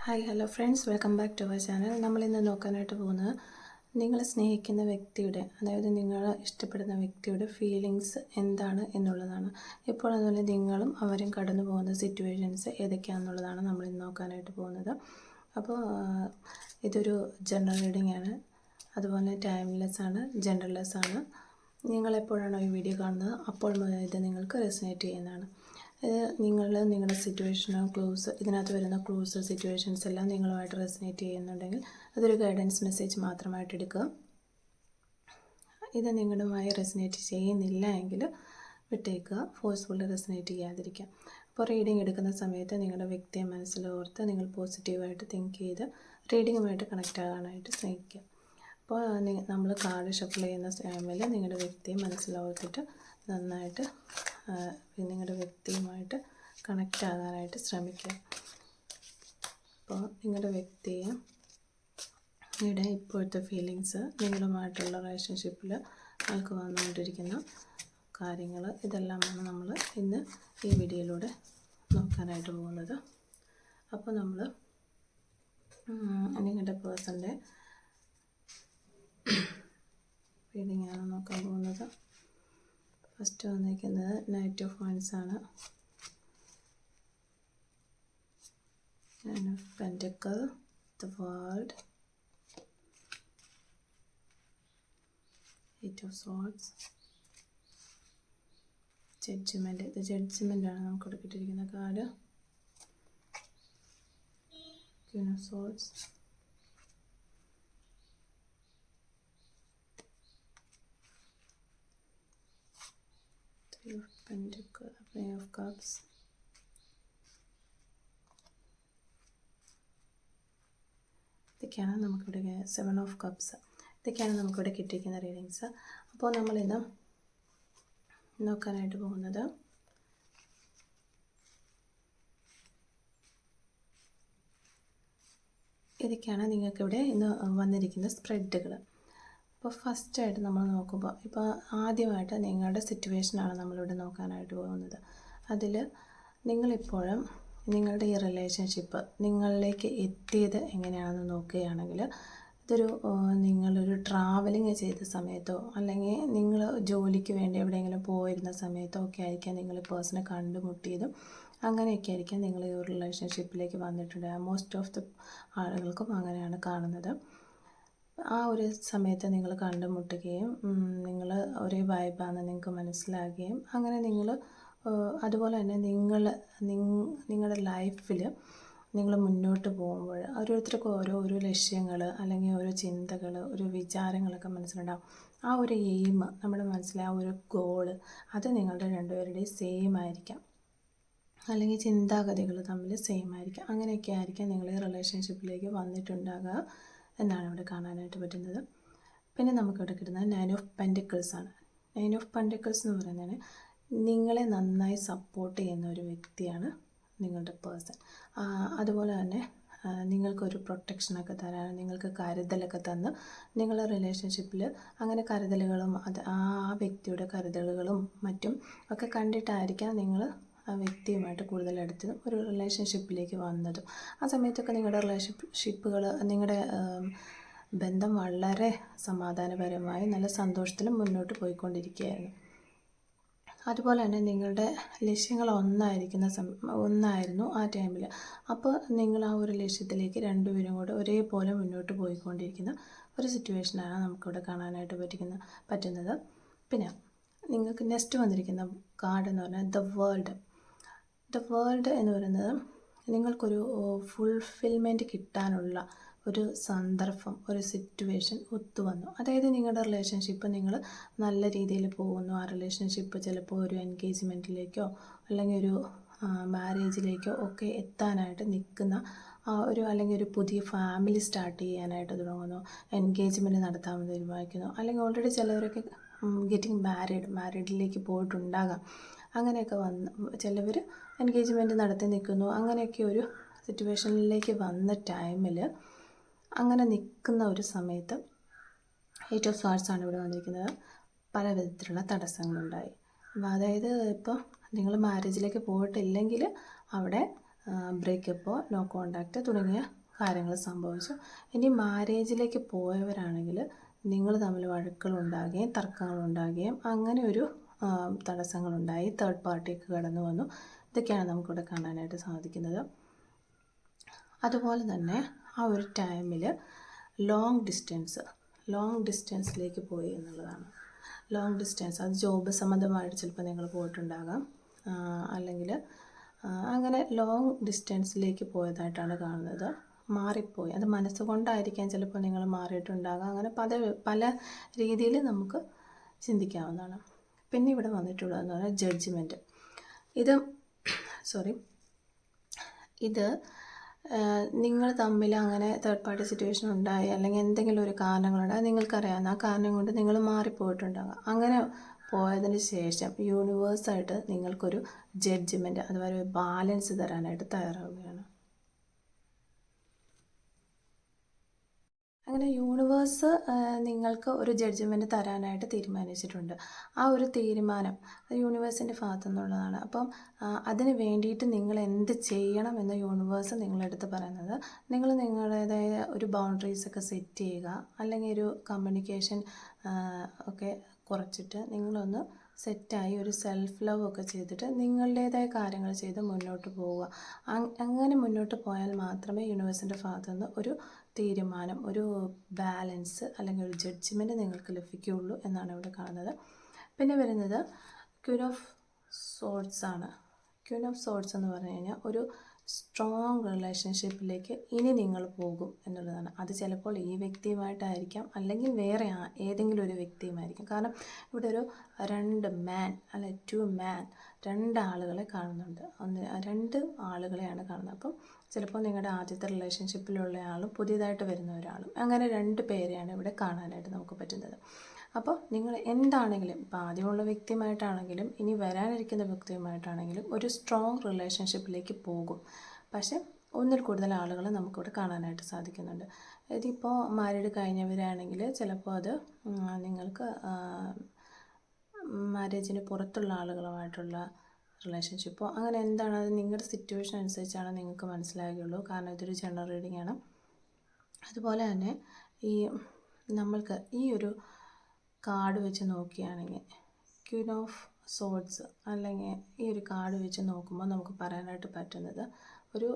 Hi hello friends, welcome back to our channel. നമ്മളിന്ന് നോക്കാനായിട്ട് പോകുന്നത് നിങ്ങൾ സ്നേഹിക്കുന്ന വ്യക്തിയുടെ, അതായത് നിങ്ങൾ ഇഷ്ടപ്പെടുന്ന വ്യക്തിയുടെ ഫീലിങ്സ് എന്താണ് എന്നുള്ളതാണ്. ഇപ്പോൾ അതുപോലെ നിങ്ങളും അവരും കടന്നു പോകുന്ന സിറ്റുവേഷൻസ് ഏതൊക്കെയാണെന്നുള്ളതാണ് നമ്മളിന്ന് നോക്കാനായിട്ട് പോകുന്നത്. അപ്പോൾ ഇതൊരു ജനറൽ റീഡിംഗ് ആണ്, അതുപോലെ ടൈംലെസ് ആണ്, ജെൻഡർലെസ് ആണ്. നിങ്ങളെപ്പോഴാണോ ഈ വീഡിയോ കാണുന്നത് അപ്പോൾ മുതൽ ഇത് നിങ്ങൾക്ക് റെസനേറ്റ് ചെയ്യുന്നതാണ്. നിങ്ങളുടെ സിറ്റുവേഷനോ ക്ലൂസ്, ഇതിനകത്ത് വരുന്ന ക്ലൂസ് സിറ്റുവേഷൻസ് എല്ലാം നിങ്ങളുമായിട്ട് റെസനേറ്റ് ചെയ്യുന്നുണ്ടെങ്കിൽ അതൊരു ഗൈഡൻസ് മെസ്സേജ് മാത്രമായിട്ട് എടുക്കുക. ഇത് നിങ്ങളുമായി റെസനേറ്റ് ചെയ്യുന്നില്ല എങ്കിൽ വിട്ടേക്കുക, ഫോഴ്സ്ഫുള്ളി റെസനേറ്റ് ചെയ്യാതിരിക്കുക. അപ്പോൾ റീഡിംഗ് എടുക്കുന്ന സമയത്ത് നിങ്ങളുടെ വ്യക്തിയെ മനസ്സിലോർത്ത് നിങ്ങൾ പോസിറ്റീവായിട്ട് തിങ്ക് ചെയ്ത് റീഡിങ്ങുമായിട്ട് കണക്റ്റ് ആകാനായിട്ട് ശ്രമിക്കുക. അപ്പോൾ നമ്മൾ കാർഡ് ഷഫിൾ ചെയ്യുന്ന ടൈമിൽ നിങ്ങളുടെ വ്യക്തിയെ മനസ്സിലോർത്തിട്ട് നന്നായിട്ട് നിങ്ങളുടെ വ്യക്തിയുമായിട്ട് കണക്റ്റ് ആകാനായിട്ട് ശ്രമിക്കുക. അപ്പോൾ നിങ്ങളുടെ വ്യക്തിയുടെ ഇപ്പോഴത്തെ ഫീലിങ്സ്, നിങ്ങളുമായിട്ടുള്ള റിലേഷൻഷിപ്പിൽ നിങ്ങൾക്ക് വന്നുകൊണ്ടിരിക്കുന്ന കാര്യങ്ങൾ, ഇതെല്ലാമാണ് നമ്മൾ ഇന്ന് ഈ വീഡിയോയിലൂടെ നോക്കാനായിട്ട് പോകുന്നത്. അപ്പോൾ നമ്മൾ നിങ്ങളുടെ പേഴ്സൻ്റെ ഫീലിംഗാണ് നോക്കാൻ പോകുന്നത്. ഫസ്റ്റ് വന്നിരിക്കുന്നത് നൈറ്റ് ഓഫ് വൺസ് ആണ്. Nine of Pentacles, the World, Eight of Swords, Judgment. ഇത് ജഡ്ജ്മെൻ്റ് ആണ് നമുക്കിവിടെ കിട്ടിയിരിക്കുന്ന card. Queen of Swords, Three of Pentacles, Three of Cups, ഇതൊക്കെയാണ് നമുക്കിവിടെ സെവൻ ഓഫ് കപ്സ്. ഇതൊക്കെയാണ് നമുക്കിവിടെ കിട്ടിയിരിക്കുന്ന റീഡിങ്സ്. അപ്പോൾ നമ്മളിന്ന് നോക്കാനായിട്ട് പോകുന്നത് ഇതൊക്കെയാണ് നിങ്ങൾക്കിവിടെ ഇന്ന് വന്നിരിക്കുന്ന സ്പ്രെഡുകൾ. അപ്പോൾ ഫസ്റ്റായിട്ട് നമ്മൾ നോക്കുമ്പോൾ, ഇപ്പോൾ ആദ്യമായിട്ട് നിങ്ങളുടെ സിറ്റുവേഷനാണ് നമ്മളിവിടെ നോക്കാനായിട്ട് പോകുന്നത്. അതിൽ നിങ്ങളിപ്പോഴും നിങ്ങളുടെ ഈ റിലേഷൻഷിപ്പ് നിങ്ങളിലേക്ക് എത്തിയത് എങ്ങനെയാണെന്ന് നോക്കുകയാണെങ്കിൽ, ഇതൊരു നിങ്ങളൊരു ട്രാവലിങ് ചെയ്ത സമയത്തോ അല്ലെങ്കിൽ നിങ്ങൾ ജോലിക്ക് വേണ്ടി എവിടെയെങ്കിലും പോയിരുന്ന സമയത്തോ ഒക്കെ ആയിരിക്കാം നിങ്ങൾ പേഴ്സണെ കണ്ടുമുട്ടിയതും. അങ്ങനെയൊക്കെ ആയിരിക്കാം നിങ്ങൾ ഈ ഒരു റിലേഷൻഷിപ്പിലേക്ക് വന്നിട്ടുണ്ട്. മോസ്റ്റ് ഓഫ് ദ ആളുകൾക്കും അങ്ങനെയാണ് കാണുന്നത്. ആ ഒരു സമയത്ത് നിങ്ങൾ കണ്ടുമുട്ടുകയും നിങ്ങൾ ഒരേ വൈബാണെന്ന് നിങ്ങൾക്ക് മനസ്സിലാകുകയും, അങ്ങനെ നിങ്ങൾ അതുപോലെ തന്നെ നിങ്ങളുടെ ലൈഫിൽ നിങ്ങൾ മുന്നോട്ട് പോകുമ്പോൾ ഓരോരുത്തർക്കും ഓരോ ലക്ഷ്യങ്ങൾ അല്ലെങ്കിൽ ഓരോ ചിന്തകൾ, ഒരു വിചാരങ്ങളൊക്കെ മനസ്സിലുണ്ടാകും. ആ ഒരു എയിം നമ്മുടെ മനസ്സിലെ ആ ഒരു ഗോള്, അത് നിങ്ങളുടെ രണ്ടുപേരുടെയും സെയിം ആയിരിക്കാം, അല്ലെങ്കിൽ ചിന്താഗതികൾ തമ്മിൽ സെയിം ആയിരിക്കാം. അങ്ങനെയൊക്കെ ആയിരിക്കാം നിങ്ങൾ ഈ റിലേഷൻഷിപ്പിലേക്ക് വന്നിട്ടുണ്ടാകുക എന്നാണ് ഇവിടെ കാണാനായിട്ട് പറ്റുന്നത്. പിന്നെ നമുക്കിവിടെ കിട്ടുന്നത് നയൻ ഓഫ് പെൻറ്റിക്കിൾസ് ആണ്. നയൻ ഓഫ് പെൻറ്റിക്കിൾസ് എന്ന് പറയുന്നത് നിങ്ങളെ നന്നായി സപ്പോർട്ട് ചെയ്യുന്ന ഒരു വ്യക്തിയാണ് നിങ്ങളുടെ പേഴ്സൺ. അതുപോലെ തന്നെ നിങ്ങൾക്കൊരു പ്രൊട്ടക്ഷനൊക്കെ തരാൻ, നിങ്ങൾക്ക് കരുതലൊക്കെ തന്ന് നിങ്ങളുടെ റിലേഷൻഷിപ്പിൽ അങ്ങനെ കരുതലുകളും ആ വ്യക്തിയുടെ കരുതലുകളും മറ്റും ഒക്കെ കണ്ടിട്ടായിരിക്കാം നിങ്ങൾ ആ വ്യക്തിയുമായിട്ട് കൂടുതൽ അടുത്ത് ഒരു റിലേഷൻഷിപ്പിലേക്ക് വന്നതും. ആ സമയത്തൊക്കെ നിങ്ങളുടെ റിലേഷൻഷിപ്പുകൾ, നിങ്ങളുടെ ബന്ധം വളരെ സമാധാനപരമായി നല്ല സന്തോഷത്തിലും മുന്നോട്ട് പോയിക്കൊണ്ടിരിക്കുകയായിരുന്നു. അതുപോലെ തന്നെ നിങ്ങളുടെ ലക്ഷ്യങ്ങൾ ഒന്നായിരുന്നു ആ ടൈമിൽ. അപ്പോൾ നിങ്ങൾ ആ ഒരു ലക്ഷ്യത്തിലേക്ക് രണ്ടുപേരും കൂടെ ഒരേപോലെ മുന്നോട്ട് പോയിക്കൊണ്ടിരിക്കുന്ന ഒരു സിറ്റുവേഷനാണ് നമുക്കിവിടെ കാണാനായിട്ട് പറ്റുന്നത്. പിന്നെ നിങ്ങൾക്ക് നെക്സ്റ്റ് വന്നിരിക്കുന്ന കാർഡ് എന്ന് പറഞ്ഞാൽ ദ വേൾഡ്. ദ വേൾഡ് എന്ന് പറയുന്നത് നിങ്ങൾക്കൊരു ഫുൾഫിൽമെൻറ്റ് കിട്ടാനുള്ള ഒരു സന്ദർഭം, ഒരു സിറ്റുവേഷൻ ഒത്തുവന്നു. അതായത് നിങ്ങളുടെ റിലേഷൻഷിപ്പ് നിങ്ങൾ നല്ല രീതിയിൽ പോകുന്നു. ആ റിലേഷൻഷിപ്പ് ചിലപ്പോൾ ഒരു എൻഗേജ്മെൻറ്റിലേക്കോ അല്ലെങ്കിൽ ഒരു മാരേജിലേക്കോ ഒക്കെ എത്താനായിട്ട് നിൽക്കുന്ന അല്ലെങ്കിൽ ഒരു പുതിയ ഫാമിലി സ്റ്റാർട്ട് ചെയ്യാനായിട്ട് തുടങ്ങുന്നു, എൻഗേജ്മെൻറ്റ് നടത്താമെന്ന് തീരുമാനിക്കുന്നു, അല്ലെങ്കിൽ ഓൾറെഡി ചിലവരൊക്കെ ഗെറ്റിംഗ് മാരീഡിലേക്ക് പോയിട്ടുണ്ടാകാം. അങ്ങനെയൊക്കെ ചിലവർ എൻഗേജ്മെൻറ്റ് നടത്തി നിൽക്കുന്നു. അങ്ങനെയൊക്കെ ഒരു സിറ്റുവേഷനിലേക്ക് വന്ന ടൈമിൽ, അങ്ങനെ നിൽക്കുന്ന ഒരു സമയത്ത് എയ്റ്റ് ഓഫ് സ്വാർഡ്സ് ആണ് ഇവിടെ വന്നിരിക്കുന്നത്. പല വിധത്തിലുള്ള തടസ്സങ്ങളുണ്ടായി. അതായത് ഇപ്പോൾ നിങ്ങൾ മാരേജിലേക്ക് പോയിട്ടില്ലെങ്കിൽ അവിടെ ബ്രേക്കപ്പോ നോ കോണ്ടാക്റ്റ് തുടങ്ങിയ കാര്യങ്ങൾ സംഭവിച്ചു. ഇനി മാരേജിലേക്ക് പോയവരാണെങ്കിൽ നിങ്ങൾ തമ്മിൽ വഴക്കുകളുണ്ടാകുകയും തർക്കങ്ങളുണ്ടാകുകയും അങ്ങനെ ഒരു തടസ്സങ്ങളുണ്ടായി, തേർഡ് പാർട്ടിക്ക് കടന്നു വന്നു. ഇതൊക്കെയാണ് നമുക്കിവിടെ കാണാനായിട്ട് സാധിക്കുന്നത്. അതുപോലെ തന്നെ ആ ഒരു ടൈമിൽ ലോങ് ഡിസ്റ്റൻസിലേക്ക് പോയി എന്നുള്ളതാണ്. ലോങ് ഡിസ്റ്റൻസ് അത് ജോബ് സംബന്ധമായിട്ട് ചിലപ്പോൾ നിങ്ങൾ പോയിട്ടുണ്ടാകാം, അല്ലെങ്കിൽ അങ്ങനെ ലോങ് ഡിസ്റ്റൻസിലേക്ക് പോയതായിട്ടാണ് കാണുന്നത്. മാറിപ്പോയി, അത് മനസ്സുകൊണ്ടായിരിക്കാം ചിലപ്പോൾ നിങ്ങൾ മാറിയിട്ടുണ്ടാകാം. അങ്ങനെ പല രീതിയിൽ നമുക്ക് ചിന്തിക്കാവുന്നതാണ്. പിന്നെ ഇവിടെ വന്നിട്ടുള്ളതെന്ന് പറഞ്ഞാൽ ജഡ്ജ്മെൻറ്റ്. ഇത് നിങ്ങൾ തമ്മിൽ അങ്ങനെ തേർഡ് പാർട്ടി സിറ്റുവേഷൻ ഉണ്ടായി അല്ലെങ്കിൽ എന്തെങ്കിലും ഒരു കാരണങ്ങളുണ്ടായി, നിങ്ങൾക്കറിയാവുന്ന ആ കാരണം കൊണ്ട് നിങ്ങൾ മാറിപ്പോയിട്ടുണ്ടാകാം. അങ്ങനെ പോയതിന് ശേഷം യൂണിവേഴ്സായിട്ട് നിങ്ങൾക്കൊരു ജഡ്ജ്മെൻറ്റ് അഥവാ ഒരു ബാലൻസ് തരാനായിട്ട് തയ്യാറാവുകയാണ്. അങ്ങനെ യൂണിവേഴ്സ് നിങ്ങൾക്ക് ഒരു ജഡ്ജ്മെൻറ്റ് തരാനായിട്ട് തീരുമാനിച്ചിട്ടുണ്ട്. ആ ഒരു തീരുമാനം യൂണിവേഴ്സിൻ്റെ ഭാഗത്തു നിന്നുള്ളതാണ്. അപ്പം അതിന് വേണ്ടിയിട്ട് നിങ്ങൾ എന്ത് ചെയ്യണം എന്ന് യൂണിവേഴ്സ് നിങ്ങളടുത്ത് പറയുന്നത്, നിങ്ങൾ നിങ്ങളുടേതായ ഒരു ബൗണ്ടറീസൊക്കെ സെറ്റ് ചെയ്യുക, അല്ലെങ്കിൽ ഒരു കമ്മ്യൂണിക്കേഷൻ ഒക്കെ കുറച്ചിട്ട് നിങ്ങളൊന്ന് സെറ്റായി ഒരു സെൽഫ് ലവ് ഒക്കെ ചെയ്തിട്ട് നിങ്ങളുടേതായ കാര്യങ്ങൾ ചെയ്ത് മുന്നോട്ട് പോവുക. അങ്ങനെ മുന്നോട്ട് പോയാൽ മാത്രമേ യൂണിവേഴ്സിൻ്റെ ഭാഗത്തു നിന്ന് ഒരു തീരുമാനം, ഒരു ബാലൻസ് അല്ലെങ്കിൽ ഒരു ജഡ്ജ്മെൻറ്റ് നിങ്ങൾക്ക് ലഭിക്കുകയുള്ളൂ എന്നാണ് ഇവിടെ കാണുന്നത്. പിന്നെ വരുന്നത് ക്വീൻ ഓഫ് സോർഡ്സ് ആണ്. ക്വീൻ ഓഫ് സോർഡ്സ് എന്ന് പറഞ്ഞു കഴിഞ്ഞാൽ ഒരു സ്ട്രോങ് റിലേഷൻഷിപ്പിലേക്ക് ഇനി നിങ്ങൾ പോകും എന്നുള്ളതാണ്. അത് ചിലപ്പോൾ ഈ വ്യക്തിയുമായിട്ടായിരിക്കാം, അല്ലെങ്കിൽ വേറെ ഏതെങ്കിലും ഒരു വ്യക്തിയുമായിരിക്കും. കാരണം ഇവിടെ ഒരു ടു മാൻ രണ്ടാളുകളെ കാണുന്നുണ്ട്. രണ്ട് ആളുകളെയാണ് കാണുന്നത്. അപ്പം ചിലപ്പോൾ നിങ്ങളുടെ ആദ്യത്തെ റിലേഷൻഷിപ്പിലുള്ള ആളും പുതിയതായിട്ട് വരുന്ന ഒരാളും, അങ്ങനെ രണ്ട് പേരെയാണ് ഇവിടെ കാണാനായിട്ട് നമുക്ക് പറ്റുന്നത്. അപ്പോൾ നിങ്ങൾ എന്താണെങ്കിലും, ഇപ്പോൾ ആദ്യമുള്ള വ്യക്തിയുമായിട്ടാണെങ്കിലും ഇനി വരാനിരിക്കുന്ന വ്യക്തിയുമായിട്ടാണെങ്കിലും ഒരു സ്ട്രോങ് റിലേഷൻഷിപ്പിലേക്ക് പോകും. പക്ഷേ ഒന്നിൽ കൂടുതൽ ആളുകളെ നമുക്കിവിടെ കാണാനായിട്ട് സാധിക്കുന്നുണ്ട്. ഇതിപ്പോൾ മാരീഡ് കഴിഞ്ഞവരാണെങ്കിൽ ചിലപ്പോൾ അത് നിങ്ങൾക്ക് മാരേജിന് പുറത്തുള്ള ആളുകളുമായിട്ടുള്ള റിലേഷൻഷിപ്പോ അങ്ങനെ എന്താണ്, അത് നിങ്ങളുടെ സിറ്റുവേഷൻ അനുസരിച്ചാണ് നിങ്ങൾക്ക് മനസ്സിലാകുകയുള്ളൂ. കാരണം ഇതൊരു ജനറൽ റീഡിംഗ് ആണ്. അതുപോലെ തന്നെ നമ്മൾക്ക് ഈ ഒരു കാർഡ് വെച്ച് നോക്കുകയാണെങ്കിൽ ക്വീൻ ഓഫ് സോർഡ്സ് അല്ലെങ്കിൽ ഈ ഒരു കാർഡ് വെച്ച് നോക്കുമ്പോൾ നമുക്ക് പറയാനായിട്ട് പറ്റുന്നത് ഒരു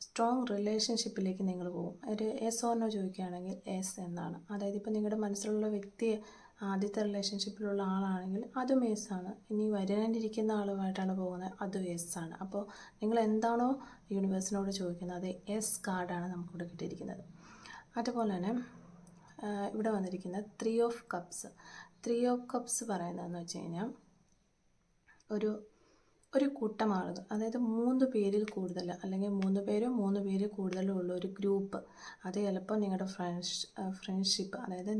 സ്ട്രോങ് റിലേഷൻഷിപ്പിലേക്ക് നിങ്ങൾ പോകും. ഒരു എസ് ഓർ നോ ചോദിക്കുകയാണെങ്കിൽ എസ് എന്നാണ്. അതായത് ഇപ്പോൾ നിങ്ങളുടെ മനസ്സിലുള്ള വ്യക്തി ആദ്യത്തെ റിലേഷൻഷിപ്പിലുള്ള ആളാണെങ്കിൽ അതും എസ് ആണ്. ഇനി വരാനിരിക്കുന്ന ആളുമായിട്ടാണ് പോകുന്നത്, അതും എസ് ആണ്. അപ്പോൾ നിങ്ങൾ എന്താണോ യൂണിവേഴ്സിനോട് ചോദിക്കുന്നത് അത് എസ് കാർഡാണ് നമുക്കിവിടെ കിട്ടിയിരിക്കുന്നത്. അതുപോലെ തന്നെ ഇവിടെ വന്നിരിക്കുന്ന 3 ഓഫ് കപ്സ്. 3 ഓഫ് കപ്സ് പറയുന്നതെന്ന് വെച്ച് കഴിഞ്ഞാൽ ഒരു കൂട്ടം ആളുകൾ, അതായത് 3 പേരിൽ കൂടുതൽ അല്ലെങ്കിൽ 3 പേരോ 3 പേരിൽ കൂടുതലും ഉള്ള ഒരു ഗ്രൂപ്പ്. അത് ചിലപ്പോൾ നിങ്ങളുടെ ഫ്രണ്ട്ഷിപ്പ്, അതായത്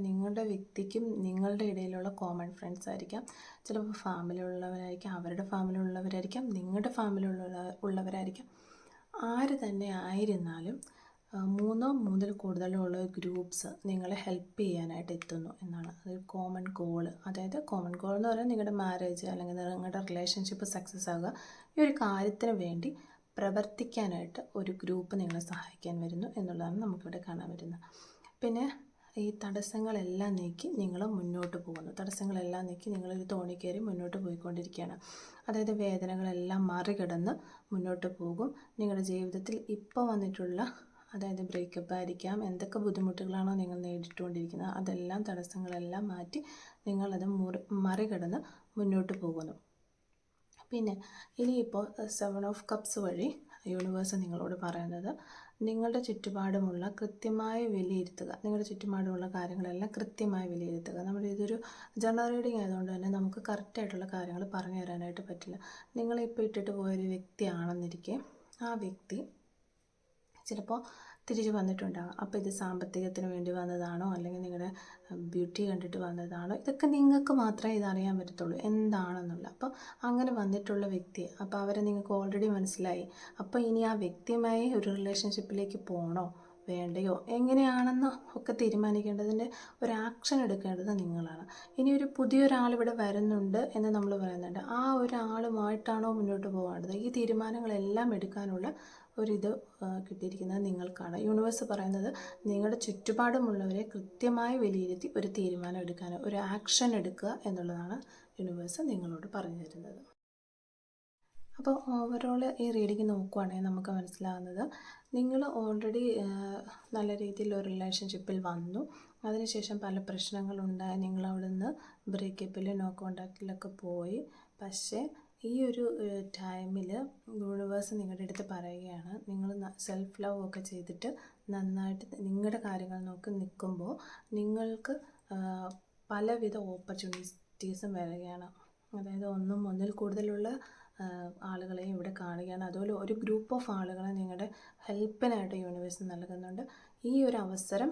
നിങ്ങളുടെ വ്യക്തിക്കും നിങ്ങളുടെ ഇടയിലുള്ള കോമൺ ഫ്രണ്ട്സ് ആയിരിക്കാം. ചിലപ്പോൾ ഫാമിലി ഉള്ളവരായിരിക്കാം, അവരുടെ ഫാമിലി ഉള്ളവരായിരിക്കാം, നിങ്ങളുടെ ഫാമിലി ഉള്ളവരായിരിക്കാം. ആര് തന്നെ ആയിരുന്നാലും 3 കൂടുതലോ ഉള്ള ഗ്രൂപ്പ്സ് നിങ്ങളെ ഹെൽപ്പ് ചെയ്യാനായിട്ട് എത്തുന്നു എന്നാണ്. അതൊരു കോമൺ ഗോൾ. അതായത് കോമൺ ഗോൾ എന്ന് പറയുന്നത് നിങ്ങളുടെ മാരേജ് അല്ലെങ്കിൽ നിങ്ങളുടെ റിലേഷൻഷിപ്പ് സക്സസ് ആകുക, ഈ ഒരു കാര്യത്തിന് വേണ്ടി പ്രവർത്തിക്കാനായിട്ട് ഒരു ഗ്രൂപ്പ് നിങ്ങളെ സഹായിക്കാൻ വരുന്നു എന്നുള്ളതാണ് നമുക്കിവിടെ കാണാൻ വരുന്നത്. പിന്നെ ഈ തടസ്സങ്ങളെല്ലാം നീക്കി നിങ്ങൾ മുന്നോട്ട് പോകുന്നു. തടസ്സങ്ങളെല്ലാം നീക്കി നിങ്ങളൊരു തോണി കയറി മുന്നോട്ട് പോയിക്കൊണ്ടിരിക്കുകയാണ്. അതായത് വേദനകളെല്ലാം മറികടന്ന് മുന്നോട്ട് പോകും. നിങ്ങളുടെ ജീവിതത്തിൽ ഇപ്പോൾ വന്നിട്ടുള്ള, അതായത് ബ്രേക്കപ്പ് ആയിരിക്കാം, എന്തൊക്കെ ബുദ്ധിമുട്ടുകളാണോ നിങ്ങൾ നേരിട്ടുകൊണ്ടിരിക്കുന്നത് അതെല്ലാം തടസ്സങ്ങളെല്ലാം മാറ്റി നിങ്ങളത് മറികടന്ന് മുന്നോട്ട് പോകുന്നു. പിന്നെ ഇനിയിപ്പോൾ 7 ഓഫ് കപ്സ് വഴി യൂണിവേഴ്സ് നിങ്ങളോട് പറയുന്നത് നിങ്ങളുടെ ചുറ്റുപാടുമുള്ള കൃത്യമായി വിലയിരുത്തുക. നിങ്ങളുടെ ചുറ്റുപാടുമുള്ള കാര്യങ്ങളെല്ലാം കൃത്യമായി വിലയിരുത്തുക. നമ്മുടെ ഇതൊരു ജനറൽ റീഡിംഗ് ആയതുകൊണ്ട് തന്നെ നമുക്ക് കറക്റ്റായിട്ടുള്ള കാര്യങ്ങൾ പറഞ്ഞു തരാനായിട്ട് പറ്റില്ല. നിങ്ങളിപ്പോൾ ഇട്ടിട്ട് പോയൊരു വ്യക്തിയാണെന്നിരിക്കെ ആ വ്യക്തി ചിലപ്പോൾ തിരിച്ച് വന്നിട്ടുണ്ടാകാം. അപ്പോൾ ഇത് സാമ്പത്തികത്തിന് വേണ്ടി വന്നതാണോ അല്ലെങ്കിൽ നിങ്ങളുടെ ബ്യൂട്ടി കണ്ടിട്ട് വന്നതാണോ, ഇതൊക്കെ നിങ്ങൾക്ക് മാത്രമേ ഇതറിയാൻ പറ്റത്തുള്ളൂ എന്താണെന്നുള്ള. അപ്പോൾ അങ്ങനെ വന്നിട്ടുള്ള വ്യക്തി, അപ്പോൾ അവരെ നിങ്ങൾക്ക് ഓൾറെഡി മനസ്സിലായി. അപ്പോൾ ഇനി ആ വ്യക്തിയുമായി ഒരു റിലേഷൻഷിപ്പിലേക്ക് പോകണോ വേണ്ടയോ എങ്ങനെയാണെന്ന് ഒക്കെ തീരുമാനിക്കേണ്ടതിൻ്റെ ഒരു ആക്ഷൻ എടുക്കേണ്ടത് നിങ്ങളാണ്. ഇനി ഒരു പുതിയൊരാൾ ഇവിടെ വരുന്നുണ്ട് എന്ന് നമ്മൾ പറയുന്നുണ്ട്, ആ ഒരാളുമായിട്ടാണോ മുന്നോട്ട് പോകേണ്ടത്? ഈ തീരുമാനങ്ങളെല്ലാം എടുക്കാനുള്ള ഒരിത് കിട്ടിയിരിക്കുന്നത് നിങ്ങൾക്കാണ്. യൂണിവേഴ്സ് പറയുന്നത് നിങ്ങളുടെ ചുറ്റുപാടുമുള്ളവരെ കൃത്യമായി വിലയിരുത്തി ഒരു തീരുമാനം എടുക്കാൻ, ഒരു ആക്ഷൻ എടുക്കുക എന്നുള്ളതാണ് യൂണിവേഴ്സ് നിങ്ങളോട് പറഞ്ഞു തരുന്നത്. അപ്പോൾ ഓവറോൾ ഈ റീഡിങ് നോക്കുവാണെങ്കിൽ നമുക്ക് മനസ്സിലാകുന്നത്, നിങ്ങൾ ഓൾറെഡി നല്ല രീതിയിൽ ഒരു റിലേഷൻഷിപ്പിൽ വന്നു, അതിനുശേഷം പല പ്രശ്നങ്ങളുണ്ടായി, നിങ്ങൾ അവിടെ നിന്ന് ബ്രേക്കപ്പിൽ നോ കോണ്ടാക്റ്റിലൊക്കെ പോയി. പക്ഷേ ഈ ഒരു ടൈമിൽ യൂണിവേഴ്സ് നിങ്ങളുടെ അടുത്ത് പറയുകയാണ്, നിങ്ങൾ സെൽഫ് ലവ് ഒക്കെ ചെയ്തിട്ട് നന്നായിട്ട് നിങ്ങളുടെ കാര്യങ്ങൾ നോക്കി നിൽക്കുമ്പോൾ നിങ്ങൾക്ക് പലവിധ ഓപ്പർച്യൂണിറ്റീസും വരികയാണ്. അതായത് ഒന്നിൽ കൂടുതലുള്ള ആളുകളെയും ഇവിടെ കാണുകയാണ്. അതുപോലെ ഒരു ഗ്രൂപ്പ് ഓഫ് ആളുകളെ നിങ്ങളുടെ ഹെൽപ്പിനായിട്ട് യൂണിവേഴ്സ് നൽകുന്നുണ്ട്. ഈ ഒരു അവസരം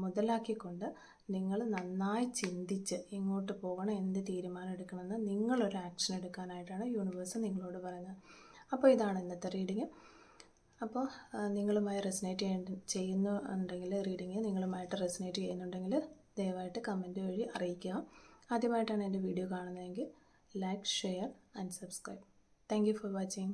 മുതലാക്കിക്കൊണ്ട് നിങ്ങൾ നന്നായി ചിന്തിച്ച് എങ്ങോട്ട് പോകണം, എന്ത് തീരുമാനം എടുക്കണമെന്ന് നിങ്ങളൊരു ആക്ഷൻ എടുക്കാനായിട്ടാണ് യൂണിവേഴ്സ് നിങ്ങളോട് പറയുന്നത്. അപ്പോൾ ഇതാണ് ഇന്നത്തെ റീഡിങ്. അപ്പോൾ നിങ്ങളുമായി റെസനേറ്റ് ചെയ്യുന്നുണ്ടെങ്കിൽ, റീഡിങ് നിങ്ങളുമായിട്ട് റെസനേറ്റ് ചെയ്യുന്നുണ്ടെങ്കിൽ ദയവായിട്ട് കമൻറ്റ് വഴി അറിയിക്കുക. ആദ്യമായിട്ടാണ് എൻ്റെ വീഡിയോ കാണുന്നതെങ്കിൽ like, share and subscribe. Thank you for watching.